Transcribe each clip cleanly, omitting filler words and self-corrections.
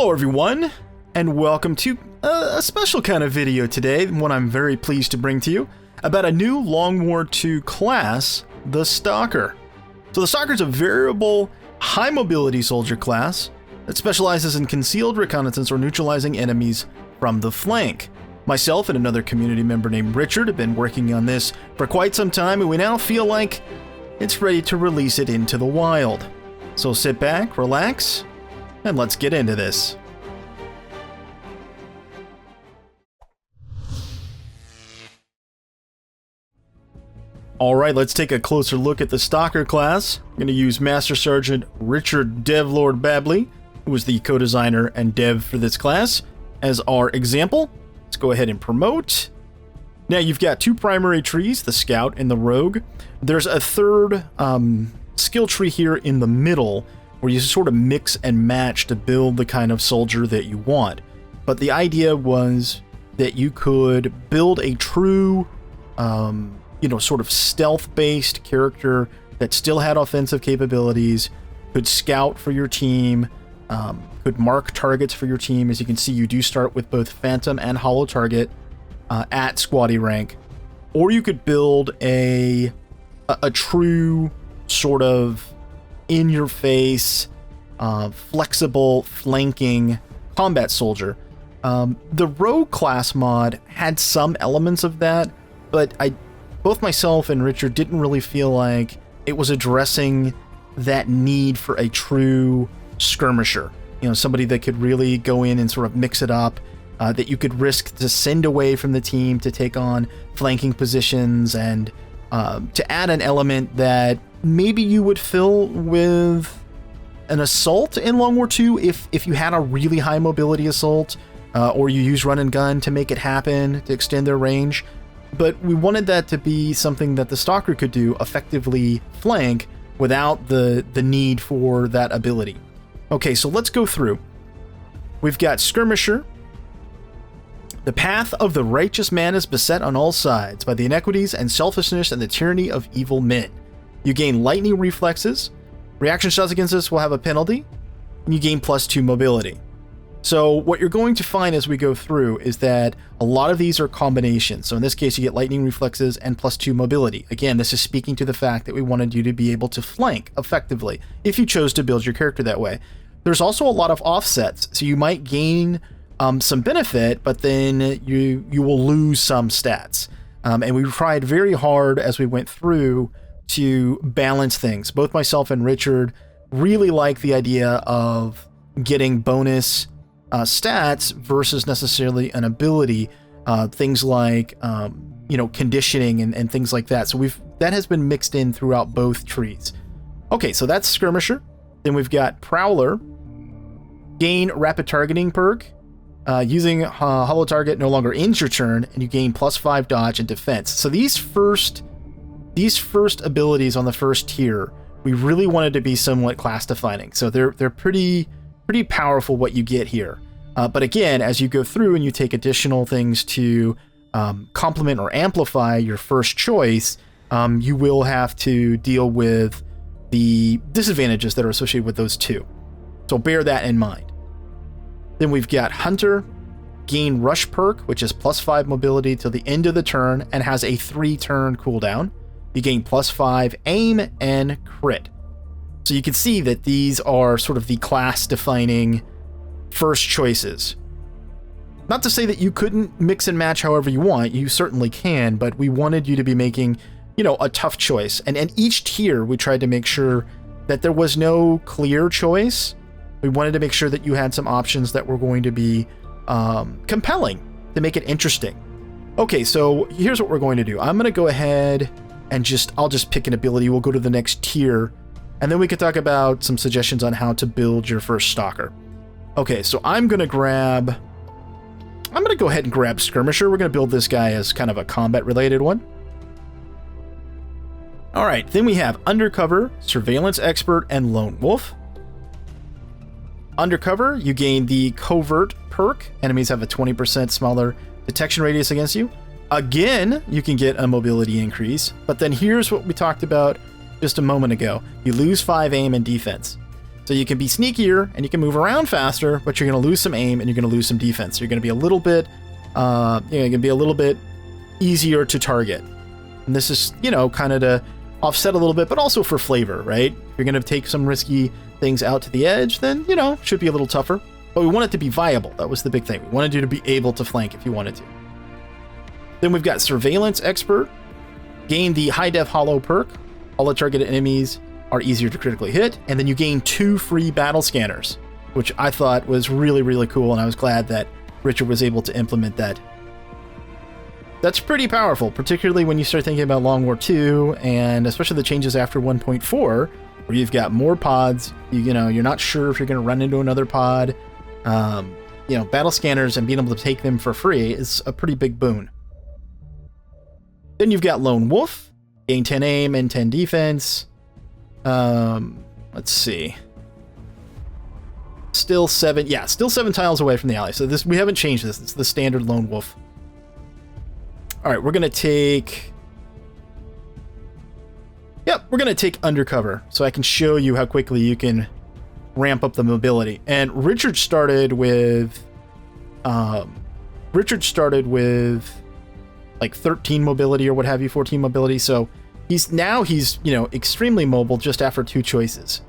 Hello everyone, and welcome to a special kind of video today, one I'm very pleased to bring to you, about a new Long War II class, the Stalker. So the Stalker is a variable, high mobility soldier class that specializes in concealed reconnaissance or neutralizing enemies from the flank. Myself and another community member named Richard have been working on this for quite some time, and we now feel like it's ready to release it into the wild. So sit back, relax, and let's get into this. Alright, let's take a closer look at the Stalker class. I'm going to use Master Sergeant Richard Devlord Babley, who was the co-designer and dev for this class, as our example. Let's go ahead and promote. Now you've got two primary trees, the Scout and the Rogue. There's a third skill tree here in the middle, where you sort of mix and match to build the kind of soldier that you want. But the idea was that you could build a true, sort of stealth-based character that still had offensive capabilities, could scout for your team, could mark targets for your team. As you can see, you do start with both Phantom and Holotarget at Squaddie rank. Or you could build a true sort of in-your-face, flexible, flanking combat soldier. The Rogue class mod had some elements of that, but both myself and Richard didn't really feel like it was addressing that need for a true skirmisher. Somebody that could really go in and sort of mix it up, that you could risk to send away from the team to take on flanking positions, and to add an element that maybe you would fill with an assault in Long War II if you had a really high mobility assault, or you use run and gun to make it happen, to extend their range. But we wanted that to be something that the Stalker could do, effectively flank, without the need for that ability. Okay, so let's go through. We've got Skirmisher. The path of the righteous man is beset on all sides by the inequities and selfishness and the tyranny of evil men. You gain lightning reflexes. Reaction shots against this will have a penalty, and you gain +2 mobility. So what you're going to find as we go through is that a lot of these are combinations. So in this case, you get lightning reflexes and +2 mobility. Again, this is speaking to the fact that we wanted you to be able to flank effectively if you chose to build your character that way. There's also a lot of offsets, so you might gain some benefit, but then you will lose some stats. And we tried very hard as we went through to balance things. Both myself and Richard really like the idea of getting bonus stats versus necessarily an ability, things like conditioning and things like that. So that has been mixed in throughout both trees. Okay, so that's Skirmisher. Then we've got Prowler. Gain rapid targeting perk. Using Holotarget no longer ends your turn, and you gain +5 dodge and defense. So these first abilities on the first tier, we really wanted to be somewhat class defining. So they're pretty powerful what you get here. But again, as you go through and you take additional things to complement or amplify your first choice, you will have to deal with the disadvantages that are associated with those two. So bear that in mind. Then we've got Hunter. Gain Rush perk, which is +5 mobility till the end of the turn and has a 3-turn cooldown. You gain +5 aim and crit. So you can see that these are sort of the class-defining first choices. Not to say that you couldn't mix and match however you want, you certainly can, but we wanted you to be making, a tough choice. And each tier, we tried to make sure that there was no clear choice. We wanted to make sure that you had some options that were going to be compelling, to make it interesting. Okay, so here's what we're going to do. I'm going to go ahead and I'll just pick an ability. We'll go to the next tier, and then we can talk about some suggestions on how to build your first Stalker. Okay, so I'm going to go ahead and grab Skirmisher. We're going to build this guy as kind of a combat-related one. All right, then we have Undercover, Surveillance Expert, and Lone Wolf. Undercover, you gain the Covert perk. Enemies have a 20% smaller detection radius against you. Again, you can get a mobility increase, but then here's what we talked about just a moment ago. You lose 5 aim and defense. So you can be sneakier and you can move around faster, but you're going to lose some aim and you're going to lose some defense. You're going to be a little bit, easier to target. And this is, kind of to offset a little bit, but also for flavor, right? If you're going to take some risky things out to the edge, then, should be a little tougher. But we want it to be viable. That was the big thing. We wanted you to be able to flank if you wanted to. Then we've got Surveillance Expert. Gain the High Def Holo perk. Holo-targeted enemies are easier to critically hit. And then you gain 2 free battle scanners, which I thought was really, really cool. And I was glad that Richard was able to implement that. That's pretty powerful, particularly when you start thinking about Long War II, and especially the changes after 1.4, where you've got more pods. You're not sure if you're going to run into another pod. Battle scanners and being able to take them for free is a pretty big boon. Then you've got Lone Wolf, gain 10 aim and 10 defense. Let's see. Still 7 tiles away from the ally. So we haven't changed this. It's the standard Lone Wolf. All right, we're going to take Undercover, so I can show you how quickly you can ramp up the mobility. And Richard started with like 13 mobility or what have you, 14 mobility. So he's extremely mobile just after 2 choices.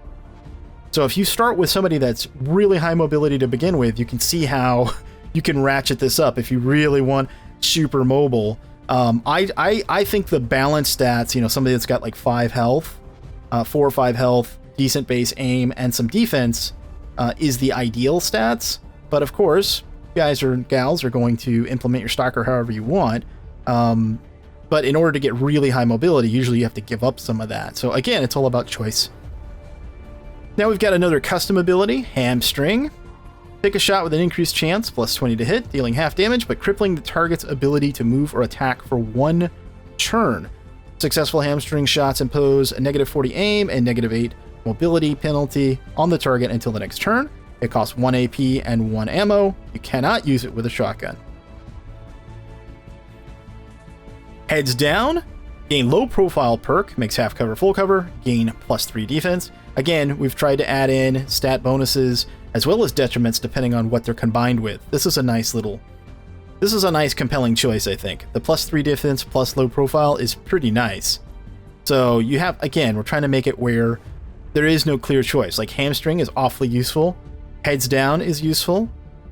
So if you start with somebody that's really high mobility to begin with, you can see how you can ratchet this up if you really want super mobile. I think the balance stats, somebody that's got like 5 health, 4 or 5 health, decent base aim, and some defense is the ideal stats. But of course, guys or gals are going to implement your Stalker however you want. But in order to get really high mobility, usually you have to give up some of that. So again, it's all about choice. Now we've got another custom ability, Hamstring. Take a shot with an increased chance, plus 20 to hit, dealing half damage, but crippling the target's ability to move or attack for 1 turn. Successful hamstring shots impose a -40 aim and -8 mobility penalty on the target until the next turn. It costs 1 AP and 1 ammo. You cannot use it with a shotgun. Heads Down. Gain low profile perk, makes half cover full cover, gain +3 defense. Again, we've tried to add in stat bonuses as well as detriments depending on what they're combined with. This is a nice compelling choice, I think. The +3 defense plus low profile is pretty nice. So you have, again, we're trying to make it where there is no clear choice. Like Hamstring is awfully useful. Heads Down is useful.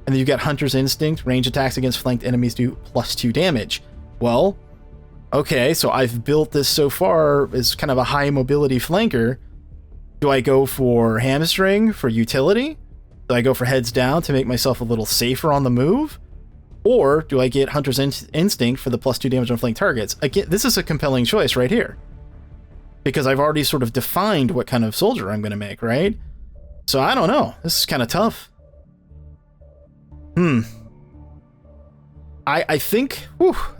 And then you've got Hunter's Instinct. Range attacks against flanked enemies do +2 damage. Well, okay, so I've built this so far as kind of a high mobility flanker. Do I go for Hamstring for utility? Do I go for Heads Down to make myself a little safer on the move? Or do I get Hunter's Instinct for the +2 damage on flanked targets? Again, this is a compelling choice right here. Because I've already sort of defined what kind of soldier I'm going to make, right? So I don't know. This is kind of tough. I think,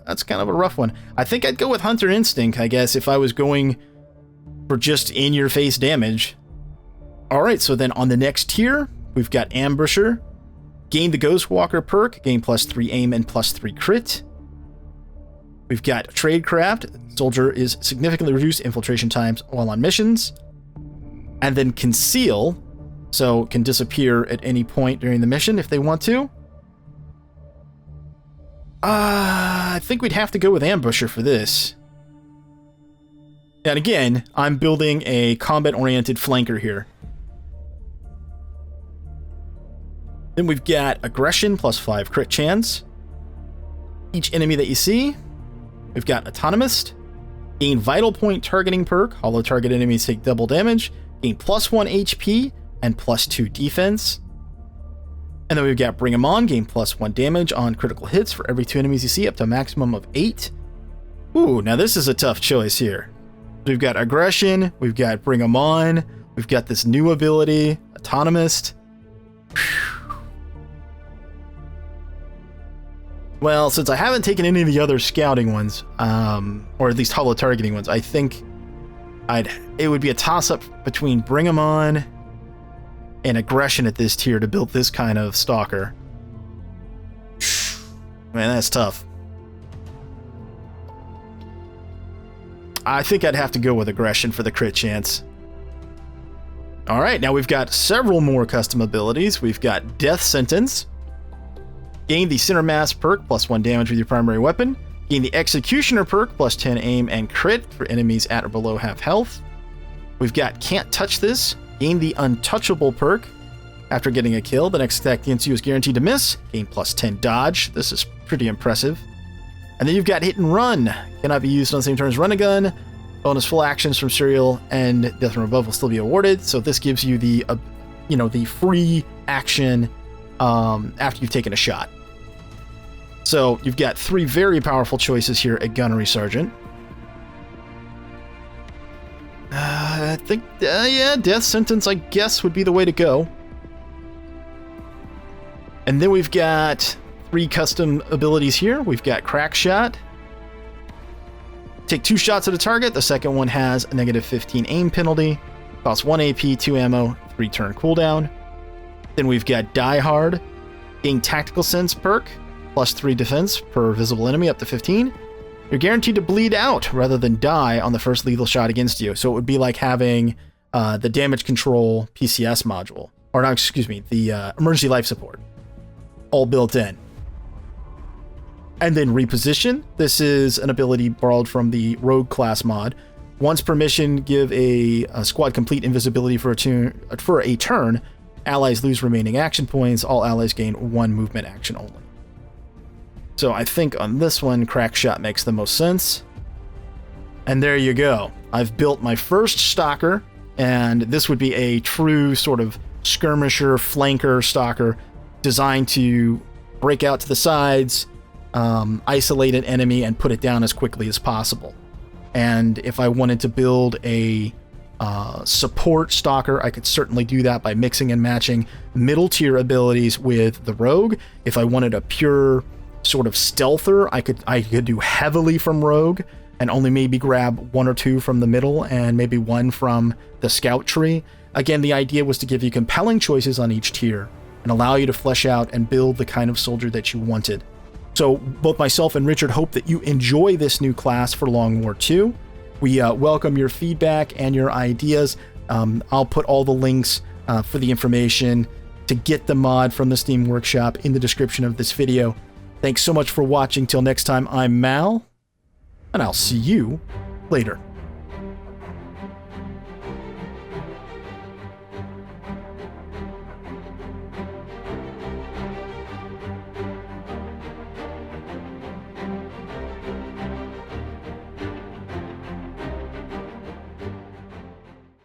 that's kind of a rough one. I think I'd go with Hunter Instinct, I guess, if I was going for just in-your-face damage. All right, so then on the next tier, we've got Ambusher. Gain the Ghostwalker perk, gain +3 aim and +3 crit. We've got Tradecraft. Soldier is significantly reduced infiltration times while on missions. And then Conceal, so can disappear at any point during the mission if they want to. I think we'd have to go with Ambusher for this. And again, I'm building a combat-oriented flanker here. Then we've got Aggression, +5 crit chance. Each enemy that you see. We've got Autonomist. Gain Vital Point targeting perk. Holo-target enemies take double damage. Gain +1 HP and +2 defense. And then we've got Bring 'em On. Gain +1 damage on critical hits for every 2 enemies you see, up to a maximum of 8. Ooh, now this is a tough choice here. We've got Aggression. We've got Bring 'em On. We've got this new ability, Autonomist. Well, since I haven't taken any of the other scouting ones, or at least holo-targeting ones, I think it would be a toss-up between Bring 'em On and Aggression at this tier to build this kind of Stalker. Man, that's tough. I think I'd have to go with Aggression for the crit chance. All right, now we've got several more custom abilities. We've got Death Sentence. Gain the Center Mass perk, +1 damage with your primary weapon. Gain the Executioner perk, +10 aim and crit for enemies at or below half health. We've got Can't Touch This. Gain the Untouchable perk. After getting a kill, the next attack against you is guaranteed to miss. Gain +10 dodge. This is pretty impressive. And then you've got Hit and Run. Cannot be used on the same turn as Run a Gun. Bonus full actions from Serial and Death from Above will still be awarded. So this gives you the, the free action after you've taken a shot. So you've got 3 very powerful choices here at Gunnery Sergeant. I think, yeah, Death Sentence, I guess, would be the way to go. And then we've got 3 custom abilities here. We've got Crack Shot. Take 2 shots at a target. The second one has a -15 aim penalty. Costs 1 AP, 2 ammo, 3 turn cooldown. Then we've got Die Hard. Gain Tactical Sense perk, +3 defense per visible enemy up to 15. You're guaranteed to bleed out rather than die on the first lethal shot against you. So it would be like having the damage control PCS module. Or not, excuse me, the emergency life support. All built in. And then Reposition. This is an ability borrowed from the Rogue class mod. Once per mission, give a squad complete invisibility for a turn. Allies lose remaining action points. All allies gain 1 movement action only. So I think on this one, Crack Shot makes the most sense. And there you go. I've built my first Stalker, and this would be a true sort of skirmisher, flanker Stalker designed to break out to the sides, isolate an enemy, and put it down as quickly as possible. And if I wanted to build a support Stalker, I could certainly do that by mixing and matching middle tier abilities with the Rogue. If I wanted a pure sort of stealther, I could do heavily from Rogue and only maybe grab 1 or 2 from the middle and maybe 1 from the scout tree. Again, the idea was to give you compelling choices on each tier and allow you to flesh out and build the kind of soldier that you wanted. So both myself and Richard hope that you enjoy this new class for Long War II. We welcome your feedback and your ideas. I'll put all the links for the information to get the mod from the Steam Workshop in the description of this video. Thanks so much for watching. Till next time, I'm Mal, and I'll see you later.